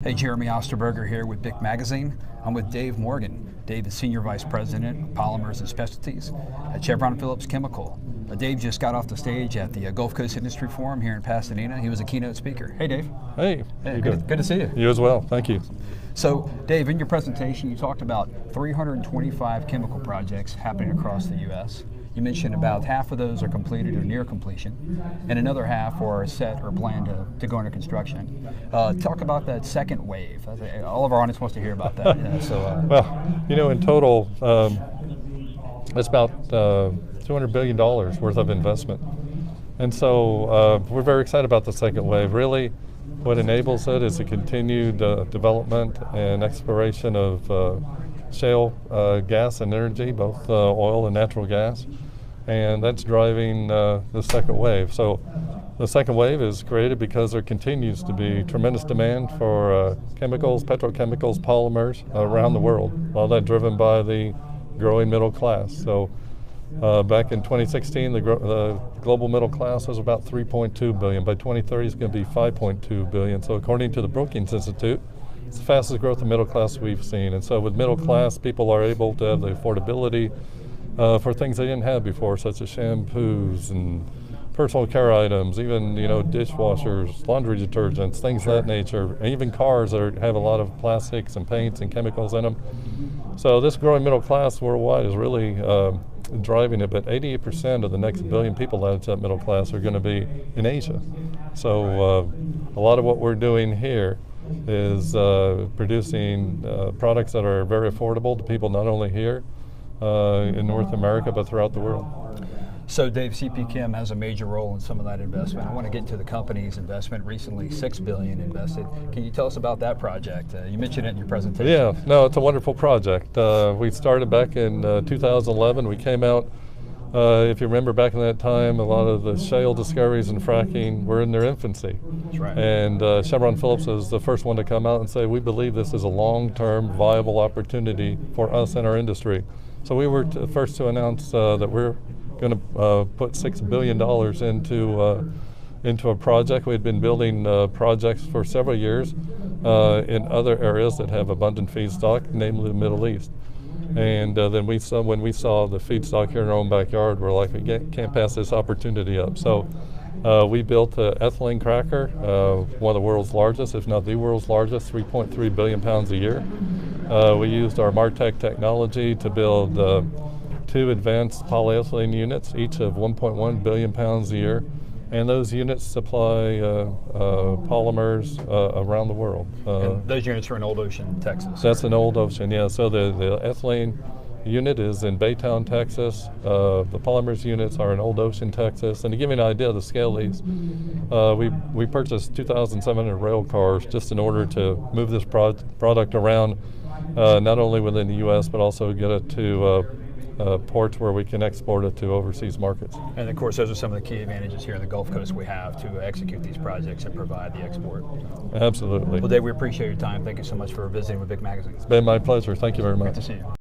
Hey, Jeremy Osterberger here with BIC Magazine. I'm with Dave Morgan. Dave is Senior Vice President of Polymers and Specialties at Chevron Phillips Chemical. Dave just got off the stage at the Gulf Coast Industry Forum here in Pasadena. He was a keynote speaker. Hey, Dave. Hey. Good to see you. You as well. Thank you. So, Dave, in your presentation, you talked about 325 chemical projects happening across the U.S. You mentioned about half of those are completed or near completion, and another half are set or planned to go into construction. Talk about that second wave. All of our audience wants to hear about that. Well, in total, it's about $200 billion worth of investment. And so we're very excited about the second wave. Really, what enables it is the continued development and exploration of shale gas and energy, both oil and natural gas. And that's driving the second wave. So the second wave is created because there continues to be tremendous demand for chemicals, petrochemicals, polymers around the world. All that driven by the growing middle class. So back in 2016, the global middle class was about 3.2 billion. By 2030, it's going to be 5.2 billion. So according to the Brookings Institute, it's the fastest growth of middle class we've seen. And so with middle class, people are able to have the affordability for things they didn't have before, such as shampoos and personal care items, even dishwashers, laundry detergents, things of that nature, and even cars that have a lot of plastics and paints and chemicals in them. So this growing middle class worldwide is really driving it, but 88% of the next billion people out of that middle class are going to be in Asia. So a lot of what we're doing here is producing products that are very affordable to people not only here in North America, but throughout the world. So Dave, CPChem has a major role in some of that investment. I want to get into the company's investment recently, $6 billion invested. Can you tell us about that project? You mentioned it in your presentation. Yeah, no, it's a wonderful project. We started back in 2011. We came out, if you remember back in that time, a lot of the shale discoveries and fracking were in their infancy. That's right. And Chevron Phillips was the first one to come out and say, we believe this is a long-term viable opportunity for us and our industry. So we were the first to announce that we're going to put $6 billion into a project. We had been building projects for several years in other areas that have abundant feedstock, namely the Middle East. And then when we saw the feedstock here in our own backyard, we're like, we can't pass this opportunity up. So we built an ethylene cracker, one of the world's largest, if not the world's largest, 3.3 billion pounds a year. We used our MarTech technology to build 2 advanced polyethylene units, each of 1.1 billion pounds a year. And those units supply polymers around the world. And those units are in Old Ocean, Texas. That's in Old Ocean, yeah. So the ethylene unit is in Baytown, Texas. The polymers units are in Old Ocean, Texas. And to give you an idea of the scale of these, we purchased 2,700 rail cars just in order to move this product around, not only within the U.S., but also get it to ports where we can export it to overseas markets. And of course, those are some of the key advantages here in the Gulf Coast we have to execute these projects and provide the export. Absolutely. Well, Dave, we appreciate your time. Thank you so much for visiting with BIC Magazine. It's been my pleasure. Thank you very much. Great to see you.